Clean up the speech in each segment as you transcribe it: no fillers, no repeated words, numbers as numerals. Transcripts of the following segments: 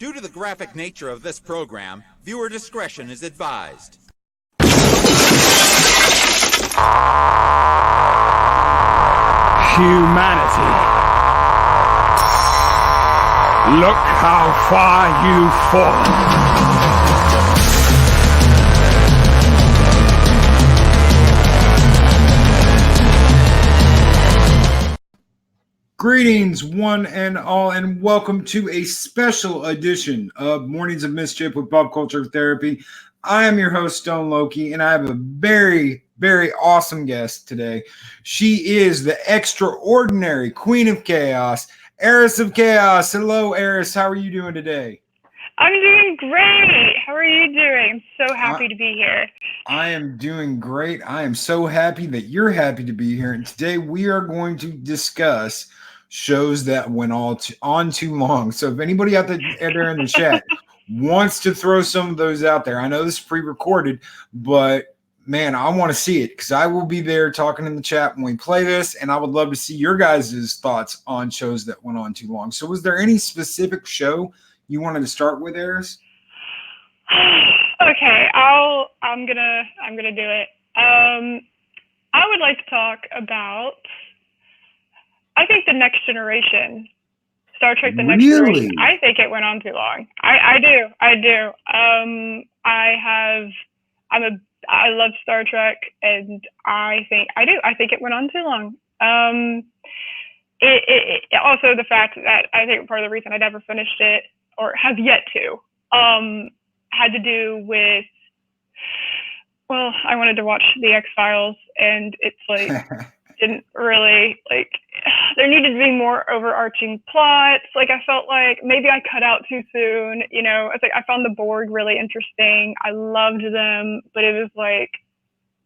Due to the graphic nature of this program, viewer discretion is advised. Humanity. Look how far you've fallen. Greetings, one and all, and welcome to a special edition of Mornings of Mischief with Pop Culture Therapy. I am your host, Stone Loki, and I have a very, very awesome guest today. She is the extraordinary Queen of Chaos, Eris of Chaos. Hello, Eris. How are you doing today? I'm doing great. How are you doing? I'm so happy to be here. I am doing great. I am so happy that you're happy to be here. And today we are going to discuss shows that went on too long. So if anybody out there in the chat wants to throw some of those out there, I know this is pre-recorded, but man, I want to see it because I will be there talking in the chat when we play this, and I would love to see your guys' thoughts on shows that went on too long. So was there any specific show you wanted to start with, Eris? Okay, I'm gonna do it. I would like to talk about, I think, The Next Generation, Star Trek: The Next Generation. I think it went on too long. I do. I love Star Trek, and I think it went on too long. It also, the fact that I think part of the reason I never finished it, or have yet to, had to do with, well, I wanted to watch The X-Files, and it's like didn't really, like, there needed to be more overarching plots. Like, I felt like maybe I cut out too soon, you know. It's like I found the Borg really interesting. I loved them, but it was like,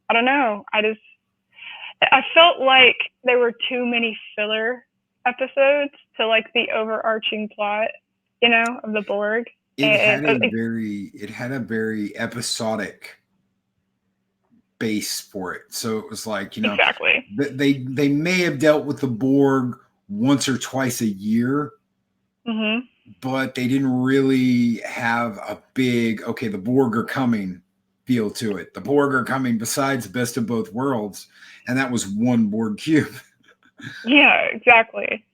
I don't know. I felt like there were too many filler episodes to, like, the overarching plot, you know, of the Borg. It had a very episodic base for it. So it was like, you know, exactly. They may have dealt with the Borg once or twice a year, but they didn't really have a big, okay, the Borg are coming feel to it. The Borg are coming besides Best of Both Worlds. And that was one Borg cube. Yeah, exactly.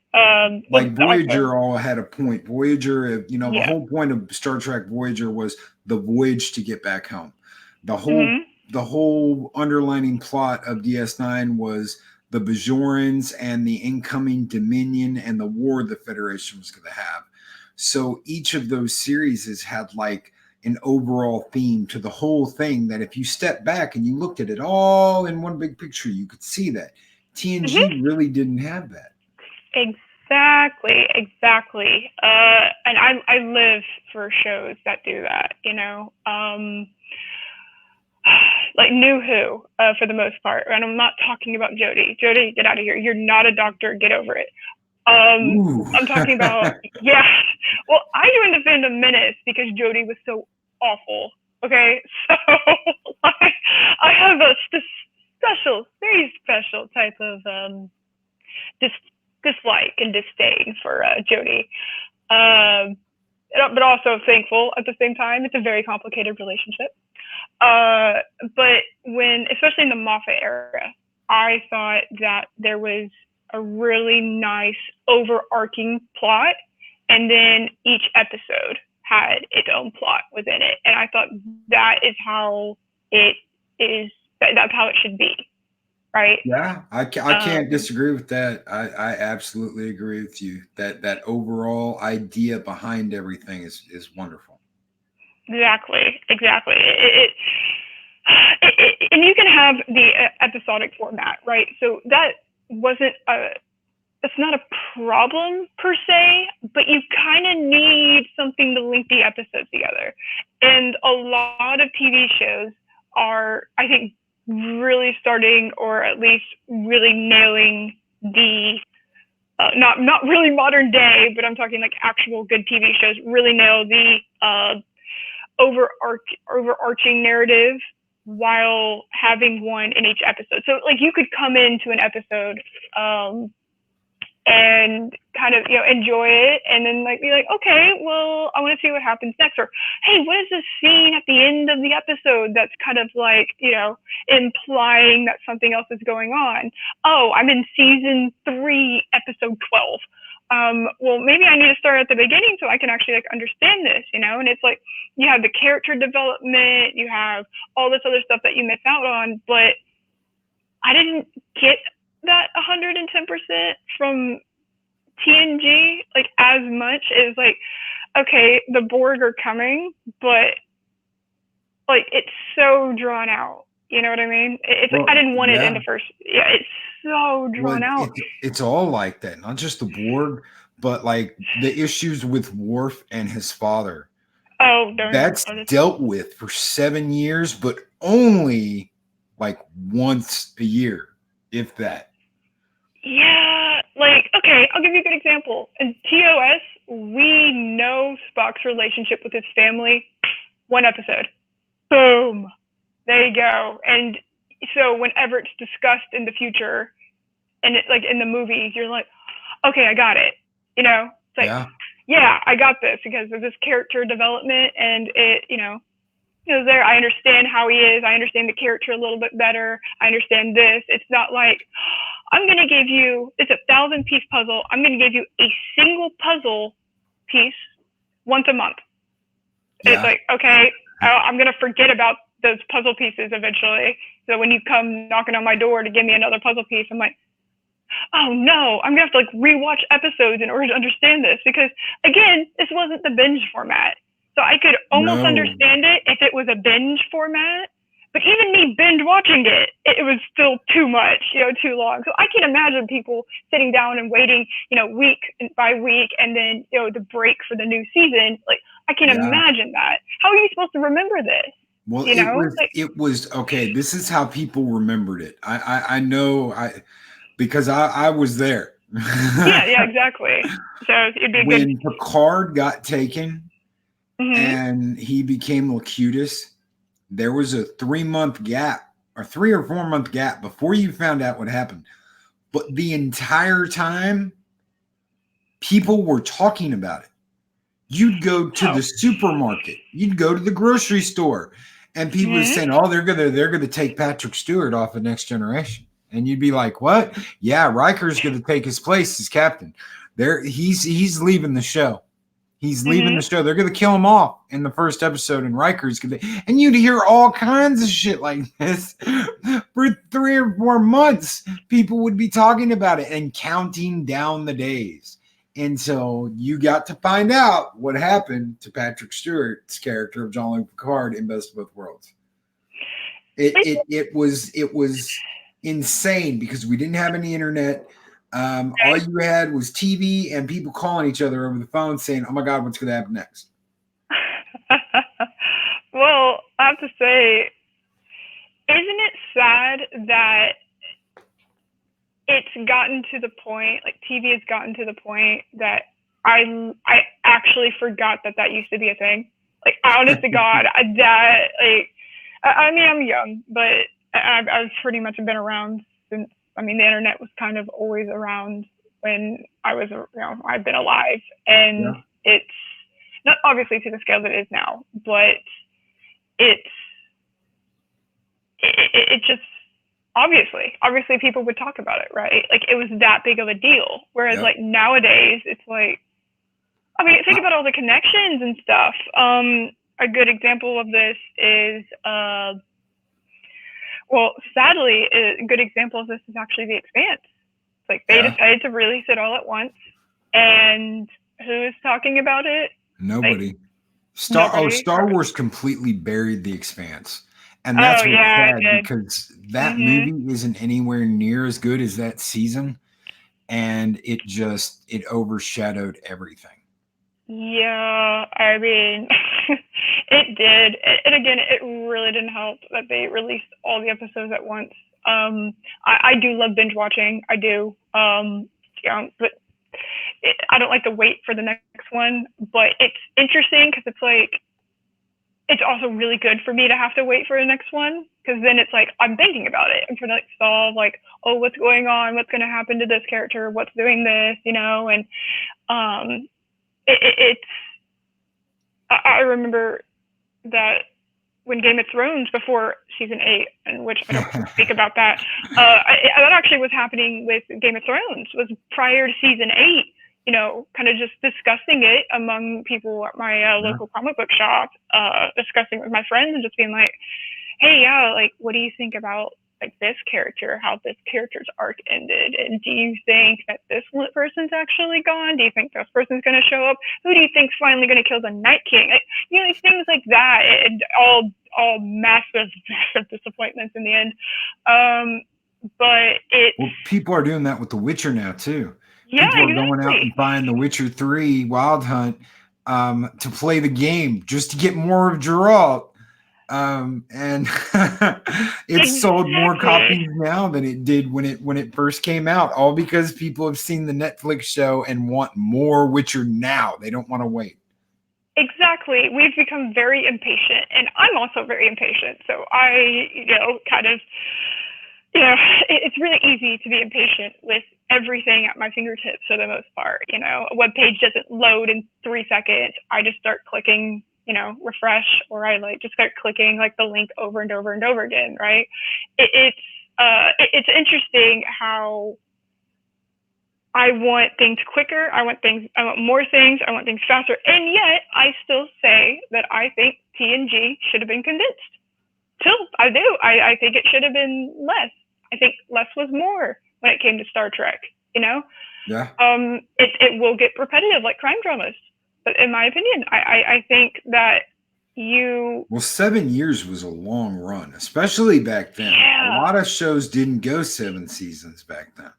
Like Voyager all had a point. Voyager, you know, the whole point of Star Trek Voyager was the voyage to get back home. The whole underlining plot of DS9 was the Bajorans and the incoming Dominion and the war the Federation was going to have. So each of those series had like an overall theme to the whole thing that if you step back and you looked at it all in one big picture, you could see that. TNG really didn't have that. Exactly. And I live for shows that do that, you know. Like New Who, for the most part. And I'm not talking about Jodie. Jodie, get out of here. You're not a doctor. Get over it. I'm talking about, yeah. Well, I joined the fandom Menace because Jodie was so awful. Okay, so I have a very special type of dislike and disdain for Jodie. But also thankful at the same time. It's a very complicated relationship. But especially in the Moffat era, I thought that there was a really nice overarching plot, and then each episode had its own plot within it. And I thought that is how it is. That's how it should be, right? Yeah, I can't disagree with that. I absolutely agree with you. That overall idea behind everything is wonderful. Exactly. And you can have the episodic format, right? So it's not a problem per se, but you kind of need something to link the episodes together. And a lot of TV shows are, I think, really starting, or at least really nailing the not really modern day, but I'm talking like actual good TV shows really nail the overarching narrative while having one in each episode. So like you could come into an episode and kind of, enjoy it, and then like be like, okay, well, I want to see what happens next, or hey, what is this scene at the end of the episode that's kind of like, implying that something else is going on? Oh, I'm in season 3, episode 12. Well, maybe I need to start at the beginning so I can actually like understand this, and it's like you have the character development, you have all this other stuff that you miss out on, but I didn't get that 110% from TNG, like as much as like, okay, the Borg are coming, but like it's so drawn out. You know what I mean? It's like I didn't want it in the first. Yeah, it's so drawn out. It's all like that, not just the Borg, but like the issues with Worf and his father. Oh, that's dealt with for 7 years, but only like once a year, if that. Yeah, like, okay, I'll give you a good example. In TOS, we know Spock's relationship with his family. 1 episode. Boom. There you go. And so whenever it's discussed in the future, and it, like in the movies, you're like, okay, I got it. It's like, yeah, I got this because of this character development, and it, there. I understand how he is. I understand the character a little bit better. I understand this. It's not like, I'm going to give you, it's a 1,000-piece puzzle. I'm going to give you a single puzzle piece once a month. Yeah. It's like, okay, I'm going to forget about those puzzle pieces eventually. So when you come knocking on my door to give me another puzzle piece, I'm like, oh no, I'm going to have to like rewatch episodes in order to understand this, because again, this wasn't the binge format. So I could almost understand it if it was a binge format, but even me binge watching it, it was still too much, too long. So I can imagine people sitting down and waiting, week by week, and then, the break for the new season. Like, I can imagine that. How are you supposed to remember this? Well, it was okay. This is how people remembered it. I know because I was there. yeah, exactly. So it'd be when Picard got taken. Mm-hmm. And he became Locutus, there was a 3-month gap, or 3 or 4 month gap before you found out what happened. But the entire time, people were talking about it. You'd go to the supermarket, you'd go to the grocery store, and people were saying, "Oh, they're gonna take Patrick Stewart off of Next Generation," and you'd be like, "What? Yeah, Riker's gonna take his place as captain. He's leaving the show." He's leaving the show. They're going to kill him off in the first episode, and Riker's going to... And you'd hear all kinds of shit like this. For 3 or 4 months, people would be talking about it and counting down the days. And so you got to find out what happened to Patrick Stewart's character of Jean-Luc Picard in Best of Both Worlds. It was insane because we didn't have any internet. All you had was TV and people calling each other over the phone saying, "Oh my God, what's going to happen next?" Well, I have to say, isn't it sad that it's gotten to the point, like TV has gotten to the point that I actually forgot that used to be a thing. Like, honest to God, I mean, I'm young, but I've pretty much been around since. I mean, the internet was kind of always around when I was, I've been alive, and it's not obviously to the scale that it is now, but it just obviously people would talk about it, right? Like, it was that big of a deal. Whereas like nowadays, it's like, I mean, think about all the connections and stuff. A good example of this is, well, sadly, a good example of this is actually The Expanse. It's like they decided to release it all at once, and who's talking about it? Nobody. Star Wars completely buried The Expanse, and that's what's sad because that movie isn't anywhere near as good as that season, and it overshadowed everything. Yeah, I mean, it did. And again, it really didn't help that they released all the episodes at once. I do love binge watching. I do. But I don't like to wait for the next one. But it's interesting because it's like, it's also really good for me to have to wait for the next one, because then it's like I'm thinking about it. I'm trying to like solve like, oh, what's going on? What's going to happen to this character? What's doing this? And it's. I remember that when Game of Thrones before season 8, in which I don't speak about that, that actually was happening with Game of Thrones. Was prior to season 8. Kind of just discussing it among people at my local comic book shop, discussing with my friends and just being like, hey, yeah, like, what do you think about like this character, how this character's arc ended? And do you think that this person's actually gone? Do you think this person's going to show up? Who do you think's finally going to kill the Night King? Like, things like that, and all massive, massive disappointments in the end. But people are doing that with The Witcher now too. Yeah, people are exactly. going out and buying The Witcher 3 Wild Hunt to play the game just to get more of Geralt. And it's sold more copies now than it did when it first came out, all because people have seen the Netflix show and want more Witcher now. They don't want to wait. Exactly. We've become very impatient, and I'm also very impatient. So I, kind of, it's really easy to be impatient with everything at my fingertips for the most part. A web page doesn't load in 3 seconds. I just start clicking, refresh, or I like just start clicking like the link over and over and over again. Right. It's interesting how I want things quicker. I want more things. I want things faster. And yet I still say that I think TNG should have been condensed. Still, I do. I think it should have been less. I think less was more when it came to Star Trek, Yeah. It will get repetitive like crime dramas. But in my opinion, I think that Well, 7 years was a long run, especially back then. Yeah. A lot of shows didn't go 7 seasons back then.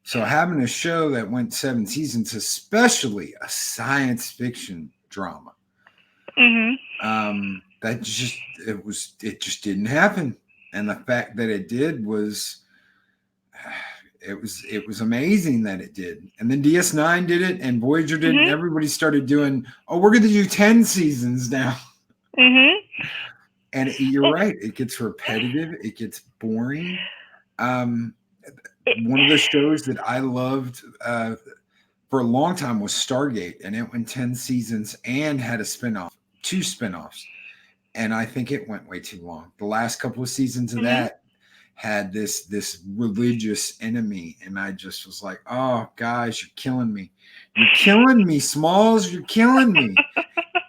So having a show that went 7 seasons, especially a science fiction drama, that just didn't happen. And the fact that it did was it was amazing that it did. And then DS9 did it, and Voyager did it, and everybody started doing, we're going to do 10 seasons now. And you're right, it gets repetitive, it gets boring. One of the shows that I loved for a long time was Stargate, and it went 10 seasons and had a spinoff, 2 spinoffs. And I think it went way too long. The last couple of seasons of that had this religious enemy, and I just was like, oh, guys, you're killing me. You're killing me, Smalls. You're killing me.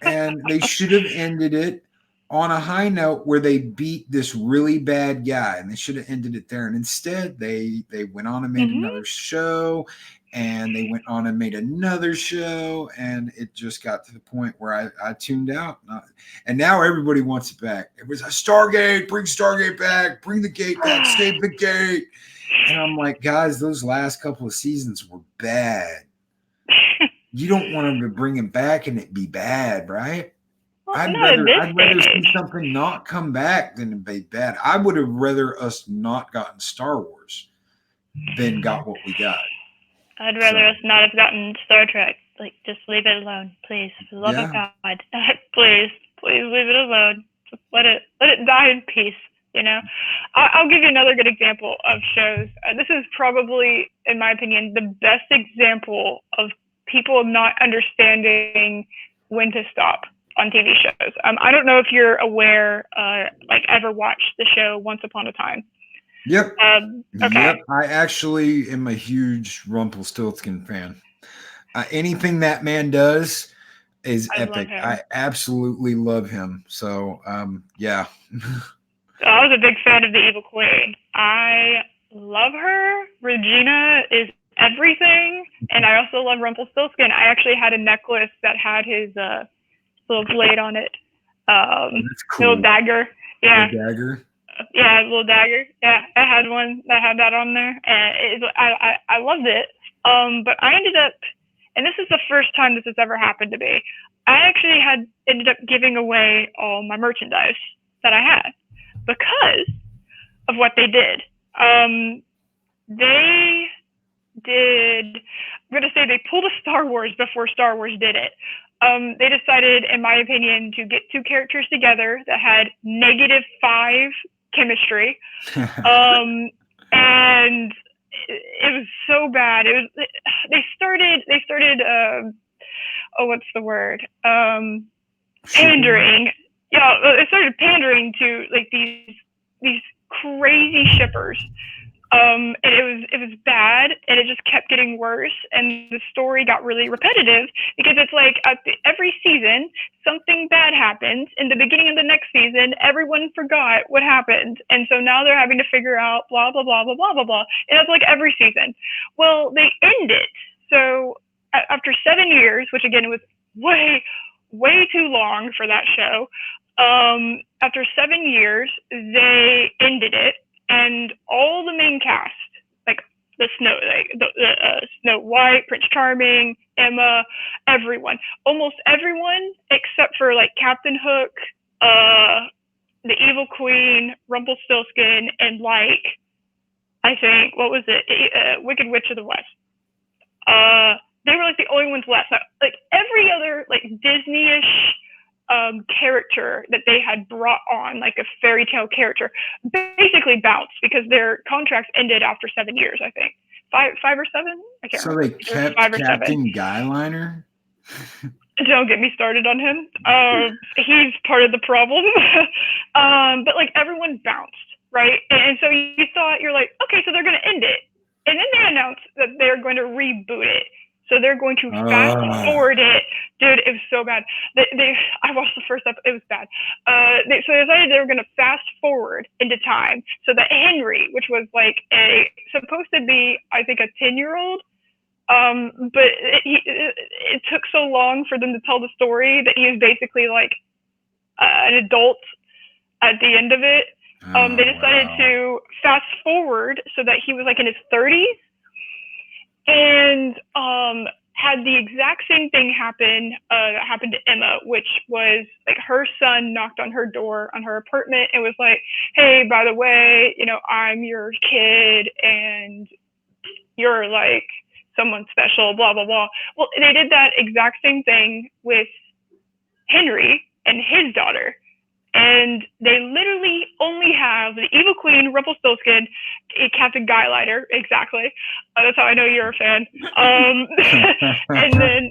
And they should have ended it on a high note where they beat this really bad guy, and they should have ended it there. And instead, they went on and made another show, and they went on and made another show, and it just got to the point where I tuned out. And now everybody wants it back. It was a Stargate, bring Stargate back, bring the gate back, save the gate. And I'm like, guys, those last couple of seasons were bad. You don't want them to bring him back and it be bad, right? Well, I'd rather see something not come back than be bad. I would have rather us not gotten Star Wars than got what we got. I'd rather us not have gotten Star Trek. Like, just leave it alone, please. For the love of God, please leave it alone. Just let it die in peace. I'll give you another good example of shows. This is probably, in my opinion, the best example of people not understanding when to stop on TV shows. I don't know if you're aware, ever watched the show Once Upon a Time. Yep. Okay. Yep. I actually am a huge Rumpelstiltskin fan. Anything that man does is epic. I absolutely love him. So, yeah. I was a big fan of the Evil Queen. I love her. Regina is everything. And I also love Rumpelstiltskin. I actually had a necklace that had his little blade on it. That's cool. Little dagger. Yeah. The dagger. Yeah, little dagger. Yeah, I had one that had that on there, and I loved it. But I ended up, and this is the first time this has ever happened to me. I actually ended up giving away all my merchandise that I had because of what they did. They pulled a Star Wars before Star Wars did it. They decided, in my opinion, to get two characters together that had -5 chemistry. And it was so bad. It was, they started, oh, what's the word? Pandering. Yeah, they started pandering to like these crazy shippers. And it was bad, and it just kept getting worse, and the story got really repetitive because it's like every season something bad happens. In the beginning of the next season, everyone forgot what happened, and so now they're having to figure out blah blah blah blah blah blah blah. And it's like every season. Well, they end it. So after 7 years, which again was way too long for that show. After 7 years, they ended it. And all the main cast, like the Snow White, Prince Charming, Emma, almost everyone except for like Captain Hook, the Evil Queen, Rumpelstiltskin, and like I think what was it, Wicked Witch of the West. They were like the only ones left. Like every other like Disney-ish character that they had brought on, like a fairy tale character, basically bounced because their contracts ended after 7 years. I think five or seven. I can't remember. So they kept Captain Guyliner. Don't get me started on him. He's part of the problem. But like everyone bounced, right? And so you thought, you're like, okay, so they're going to end it, and then they announced that they're going to reboot it. So they're going to fast forward it. Dude, it was so bad. I watched the first episode. It was bad. So they decided they were going to fast forward into time so that Henry, which was like supposed to be, I think, a 10-year-old, but it took so long for them to tell the story that he was basically like an adult at the end of it. They decided to fast forward so that he was like in his 30s. And had the exact same thing happen that happened to Emma, which was like her son knocked on her door on her apartment and was like, hey, by the way, I'm your kid and you're like someone special, blah, blah, blah. Well, they did that exact same thing with Henry and his daughter. And they literally only have the Evil Queen, Rumpelstiltskin, Captain Guyliner, exactly. That's how I know you're a fan. And then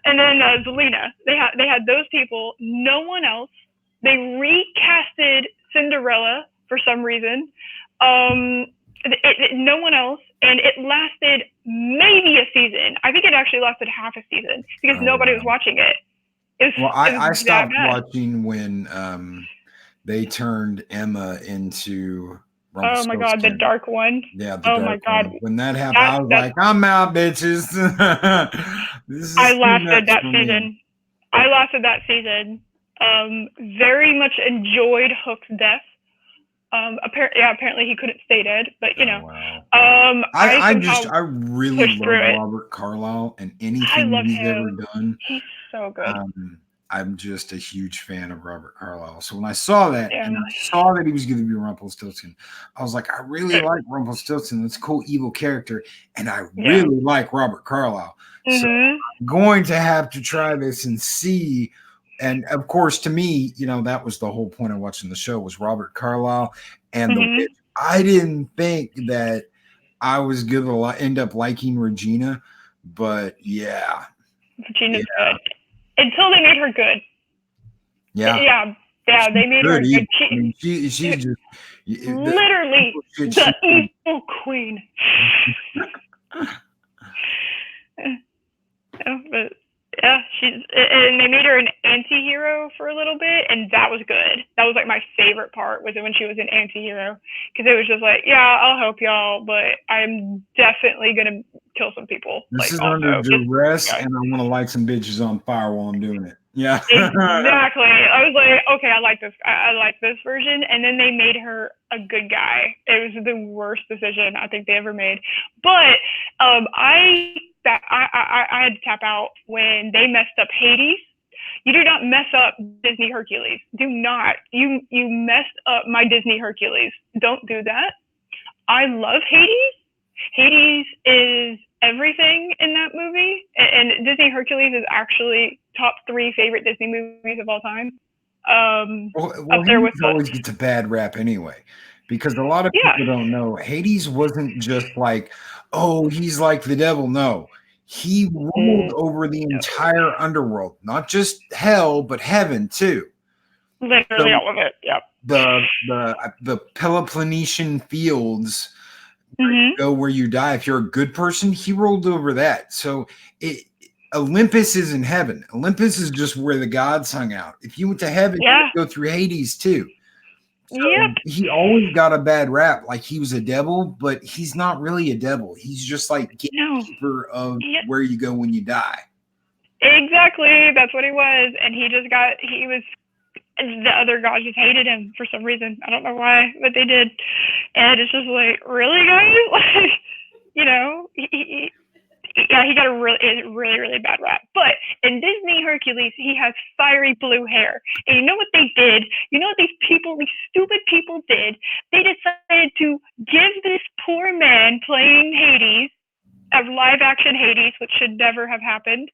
Zelina. They had those people. No one else. They recasted Cinderella for some reason. No one else, and it lasted maybe a season. I think it actually lasted half a season because nobody was watching it. I stopped watching when they turned Emma into Oh my god, the dark one. Yeah, the dark one. When that happened, I was like, I'm out, bitches. I lasted that season. I lasted that season. Very much enjoyed Hook's death. Apparently he couldn't stay dead, but I really love Robert Carlyle and anything he's ever done. He's so good. I'm just a huge fan of Robert Carlyle. So when I saw that and I saw that he was going to be Rumpelstiltskin, I was like, I really like Rumpelstiltskin. That's a cool evil character, and I really like Robert Carlyle. So I'm going to have to try this and see. And of course, to me, that was the whole point of watching the show was Robert Carlyle and the witch. I didn't think that I was going to end up liking Regina, but yeah. Regina's good. Until they made her good. Yeah. Yeah, they made her good. She's just literally the evil queen. But yeah, and they made her an anti-hero for a little bit, and that was good. That was like my favorite part was when she was an anti-hero, because it was just like, yeah, I'll help y'all, but I'm definitely gonna kill some people. This is under duress, and I want to light some bitches on fire while I'm doing it. Yeah, exactly. I was like, okay, I like this. I like this version, and then they made her a good guy. It was the worst decision I think they ever made, but I had to tap out when they messed up Hades. You do not mess up Disney Hercules. Do not. You messed up my Disney Hercules. Don't do that. I love Hades. Hades is everything in that movie, and Disney Hercules is actually top 3 favorite Disney movies of all time. Well, Up there with Hades always gets a bad rap anyway, because a lot of yeah. people don't know Hades wasn't just like, oh, he's like the devil. No, he ruled over the entire underworld, not just hell, but heaven too. Literally So all of it. Yep. the Peloponnesian fields Mm-hmm. go where you die. If you're a good person, he ruled over that. So Olympus is in heaven. Olympus is just where the gods hung out. If you went to heaven, Yeah. you would go through Hades too. So Yep. he always got a bad rap, like he was a devil, but he's not really a devil. He's just like gatekeeper of where you go when you die. Exactly. That's what he was. And the other gods just hated him for some reason. I don't know why, but they did. And it's just like, really, guys? Like, you know, he got a really bad rap. But in Disney Hercules, he has fiery blue hair. And you know what they did? You know what these stupid people did? They decided to give this poor man playing Hades, a live action Hades, which should never have happened,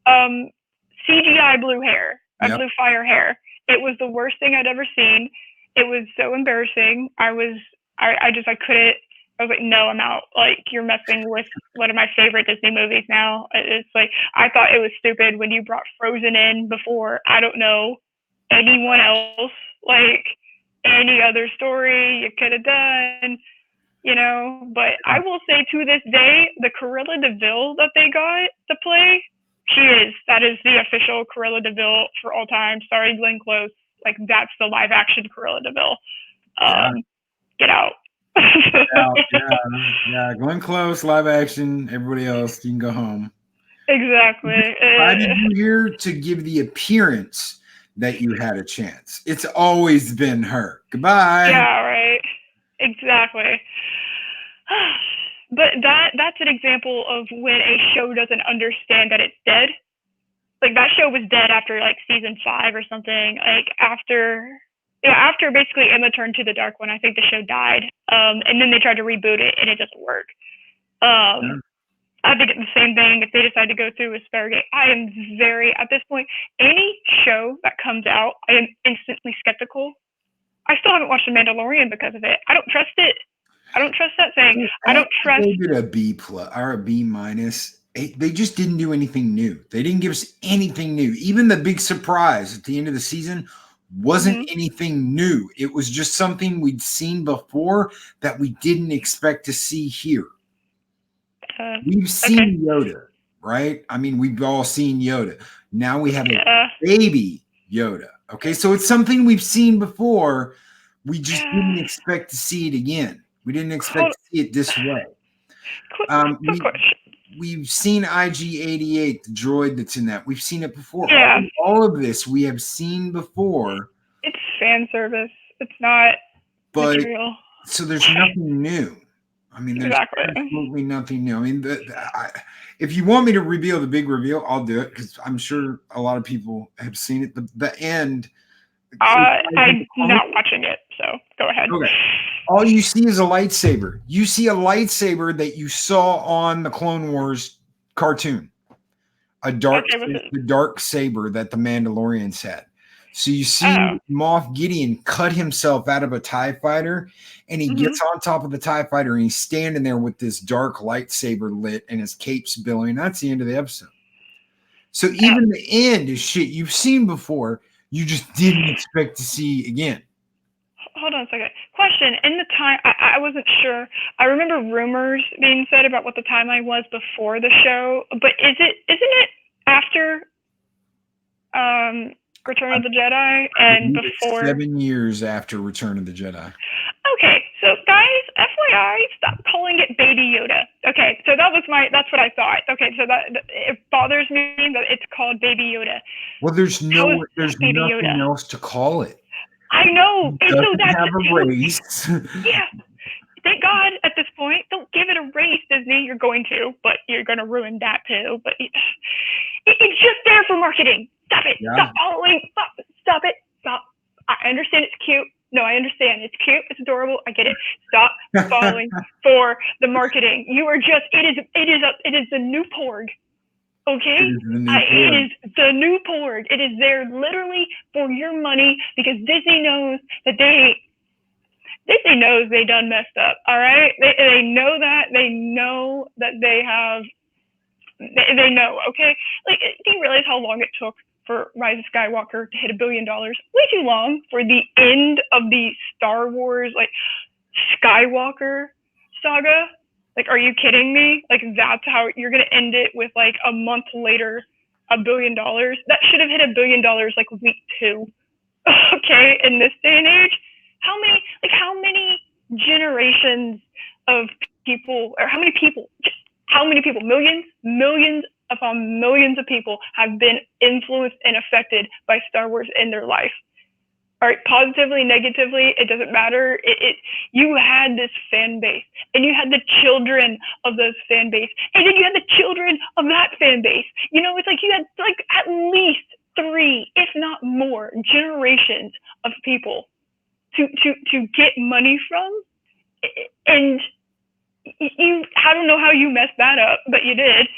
CGI blue hair, blue fire hair. It was the worst thing I'd ever seen. It was so embarrassing. I couldn't. I was like, no, I'm out. Like, you're messing with one of my favorite Disney movies now. It's like, I thought it was stupid when you brought Frozen in before, I don't know, anyone else, like any other story you could have done, you know. But I will say to this day, the Cruella de Vil that they got to play, that is the official Cruella de Vil for all time. Sorry, Glenn Close. Like, that's the live action Cruella de Vil. Get out. Yeah. Glenn Close, live action. Everybody else, you can go home. Exactly. Why did you here to give the appearance that you had a chance? It's always been her. Goodbye. Yeah, right. Exactly. But that's an example of when a show doesn't understand that it's dead. Like, that show was dead after like season 5 or something. Like, after basically Emma turned to the dark one, I think the show died. And then they tried to reboot it and it doesn't work. I think it's the same thing if they decide to go through with Stargate. I am at this point, any show that comes out, I am instantly skeptical. I still haven't watched The Mandalorian because of it. I don't trust it. I don't trust that thing. I don't trust. They did a B+ or a B-. They just didn't do anything new. They didn't give us anything new. Even the big surprise at the end of the season wasn't anything new. It was just something we'd seen before that we didn't expect to see here. We've seen Yoda, right? I mean, we've all seen Yoda. Now we have a baby Yoda. Okay, so it's something we've seen before. We just didn't expect to see it again. We didn't expect to see it this way. We've seen IG-88, the droid that's in that. We've seen it before. Yeah. All of this we have seen before. It's fan service. It's not material. So there's nothing new. I mean, there's absolutely nothing new. I mean, if you want me to reveal the big reveal, I'll do it because I'm sure a lot of people have seen it. The end. I'm not watching it, so go ahead. Okay. All you see is a lightsaber. You see a lightsaber that you saw on the Clone Wars cartoon. The dark saber that the Mandalorians had. So you see Moff Gideon cut himself out of a TIE fighter, and he gets on top of the TIE fighter, and he's standing there with this dark lightsaber lit, and his cape's billowing. That's the end of the episode. So even the end is shit you've seen before, you just didn't expect to see again. Hold on a second. Question. In the time, I wasn't sure. I remember rumors being said about what the timeline was before the show, but isn't it after Return of the Jedi and before? 7 years after Return of the Jedi. Okay, so guys, FYI, stop calling it Baby Yoda. Okay, so that's what I thought. Okay, so that it bothers me that it's called Baby Yoda. Well, there's nothing Yoda else to call it. I know. It doesn't have a race. Yeah. Thank God at this point. Don't give it a race, Disney. You're going to, but you're going to ruin that too. But it's just there for marketing. Stop it. Yeah. Stop following. Stop it. Stop. I understand it's cute. No, I understand. It's cute. It's adorable. I get it. Stop falling for the marketing. You are just, it is the new Porg. Okay, it is the new Porg. It is there literally for your money because Disney knows that Disney knows they done messed up. All right, they know that. They know that they have. They know. Okay, like, do you realize how long it took for Rise of Skywalker to hit $1 billion? Way too long for the end of the Star Wars like Skywalker saga. Like, are you kidding me? Like, that's how you're going to end it with, like, a month later, $1 billion? That should have hit $1 billion, like, week 2. Okay, in this day and age? How many generations of people, or how many people, millions upon millions of people have been influenced and affected by Star Wars in their life? All right, positively, negatively, it doesn't matter. You had this fan base, and you had the children of those fan base, and then you had the children of that fan base. You know, it's like you had like at least 3, if not more, generations of people to get money from, and you. I don't know how you messed that up, but you did.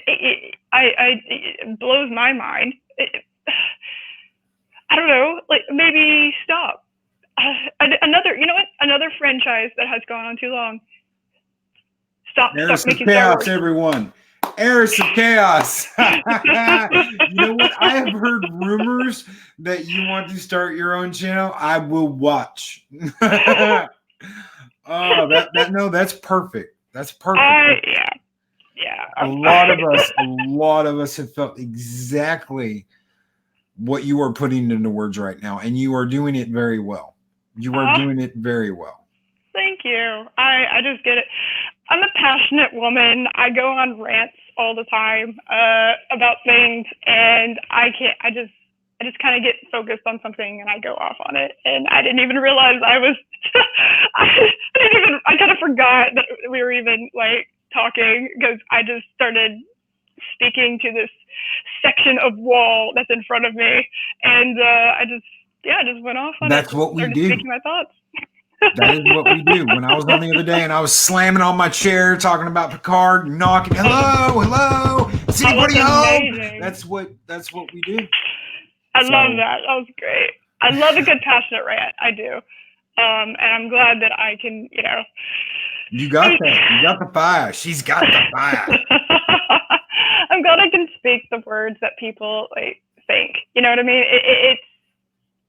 It blows my mind. I don't know, like, maybe stop. Another franchise that has gone on too long. Stop making Star Wars. Everyone. Heirs of Chaos. You know what? I have heard rumors that you want to start your own channel. I will watch. Oh, that's perfect. That's perfect. Yeah. A lot of us have felt exactly what you are putting into words right now, and you are doing it very well. You are doing it very well. Thank you. I just get it. I'm a passionate woman. I go on rants all the time about things, and I just kind of get focused on something and I go off on it. And I didn't even realize I was I kind of forgot that we were even like talking because I just started speaking to this section of wall that's in front of me, and I just went off on that's it. What we do. Speaking my thoughts. That is what we do. When I was on the other day and I was slamming on my chair talking about Picard, knocking, hello, is anybody home? That's what we do. I love that. That was great. I love a good passionate rant. I do. And I'm glad that I can, You got that. You got the fire. She's got the fire. I'm glad I can speak the words that people like think. You know what I mean?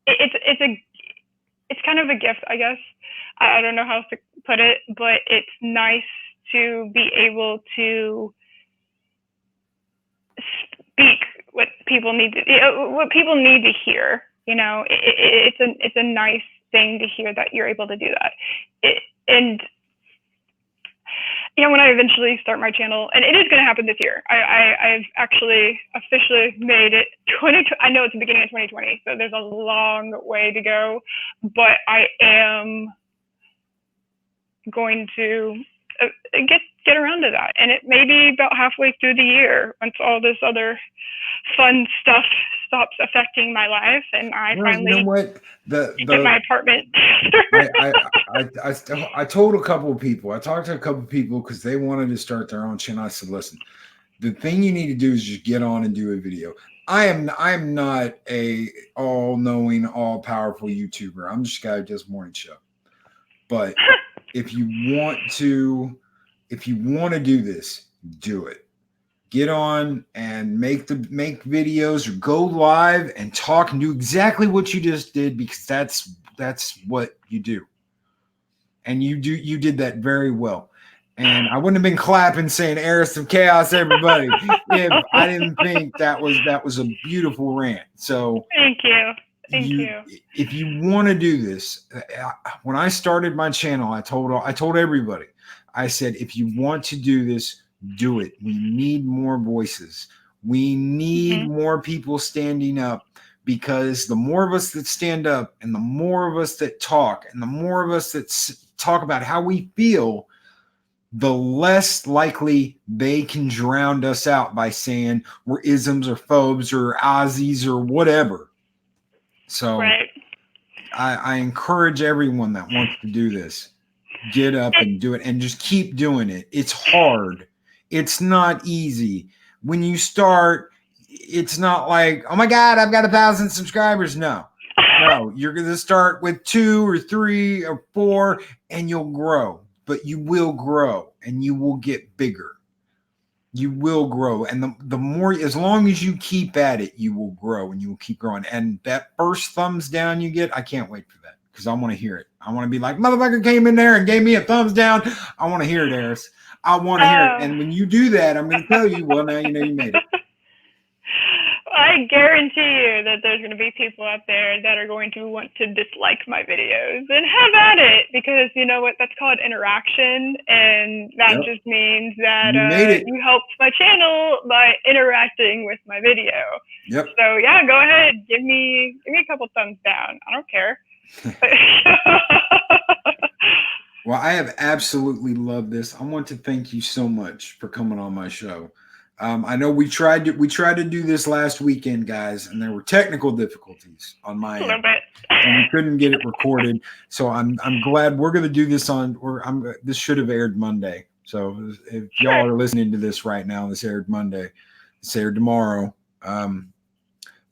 It's kind of a gift, I guess. I don't know how to put it, but it's nice to be able to speak what people need to hear. You know, it's a nice thing to hear that you're able to do that. And when I eventually start my channel, and it is going to happen this year, I've actually officially made it. I know it's the beginning of 2020, so there's a long way to go, but I am going to get around to that, and it may be about halfway through the year once all this other fun stuff stops affecting my life, and I finally you know what? get my apartment. I told a couple of people. I talked to a couple of people because they wanted to start their own channel. I said, listen, the thing you need to do is just get on and do a video. I am not a all-knowing, all-powerful YouTuber. I'm just a guy who does morning show. But if you want to do this, do it. Get on and make videos or go live and talk and do exactly what you just did, because that's what you do. And you did that very well. And I wouldn't have been clapping saying Heirs of Chaos, everybody, if I didn't think that was a beautiful rant. So thank you. Thank you. If you want to do this, when I started my channel, I told everybody, I said, if you want to do this, do it. We need more voices. We need more people standing up, because the more of us that stand up and the more of us that talk and the more of us that talk about how we feel, the less likely they can drown us out by saying we're isms or phobes or Aussies or whatever. So right. I encourage everyone that wants to do this, get up and do it, and just keep doing it. It's hard. It's not easy. when you start, it's not like, oh my God, I've got 1,000 subscribers. No, you're going to start with 2 or 3 or 4 and you'll grow, but you will grow and you will get bigger. You will grow. And the more, as long as you keep at it, you will grow and you will keep growing. And that first thumbs down you get, I can't wait for that because I want to hear it. I want to be like, motherfucker came in there and gave me a thumbs down. I want to hear it, Eris. I want to hear it. And when you do that, I'm going to tell you, well, now you know you made it. I guarantee you that there's going to be people out there that are going to want to dislike my videos, and have at it, because you know what? That's called interaction, and that just means that you helped my channel by interacting with my video. Yep. So yeah, go ahead, give me a couple thumbs down. I don't care. Well, I have absolutely loved this. I want to thank you so much for coming on my show. I know we tried to do this last weekend, guys, and there were technical difficulties on my end, and we couldn't get it recorded. So I'm glad we're going to do this on. This should have aired Monday. So if y'all are listening to this right now, this aired Monday. It's aired tomorrow.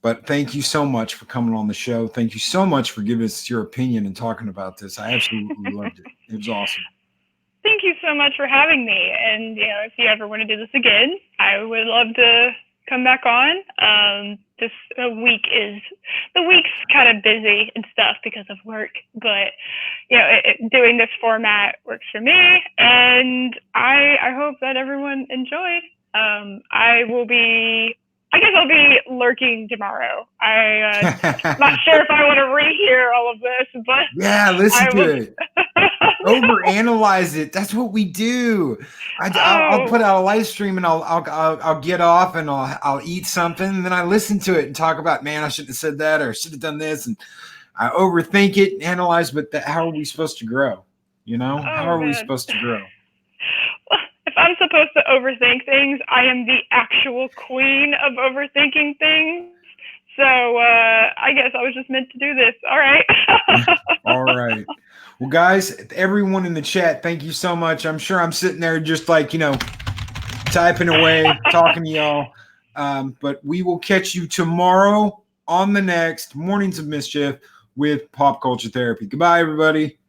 But thank you so much for coming on the show. Thank you so much for giving us your opinion and talking about this. I absolutely loved it. It was awesome. Thank you so much for having me. And, you know, if you ever want to do this again, I would love to come back on. The week's kind of busy and stuff because of work, but, you know, doing this format works for me. And I hope that everyone enjoyed. I guess I'll be lurking tomorrow. I'm not sure if I want to rehear all of this, but yeah, listen to it. Overanalyze it. That's what we do. I'll put out a live stream and I'll get off and I'll eat something, and then I listen to it and talk about, man, I shouldn't have said that, or I should have done this, and I overthink it and analyze. But how are we supposed to grow? You know, how are we supposed to grow? If I'm supposed to overthink things, I am the actual queen of overthinking things. So I guess I was just meant to do this. All right. All right. Well, guys, everyone in the chat, thank you so much. I'm sure I'm sitting there just like, you know, typing away, talking to y'all. But we will catch you tomorrow on the next Mornings of Mischief with Pop Culture Therapy. Goodbye, everybody.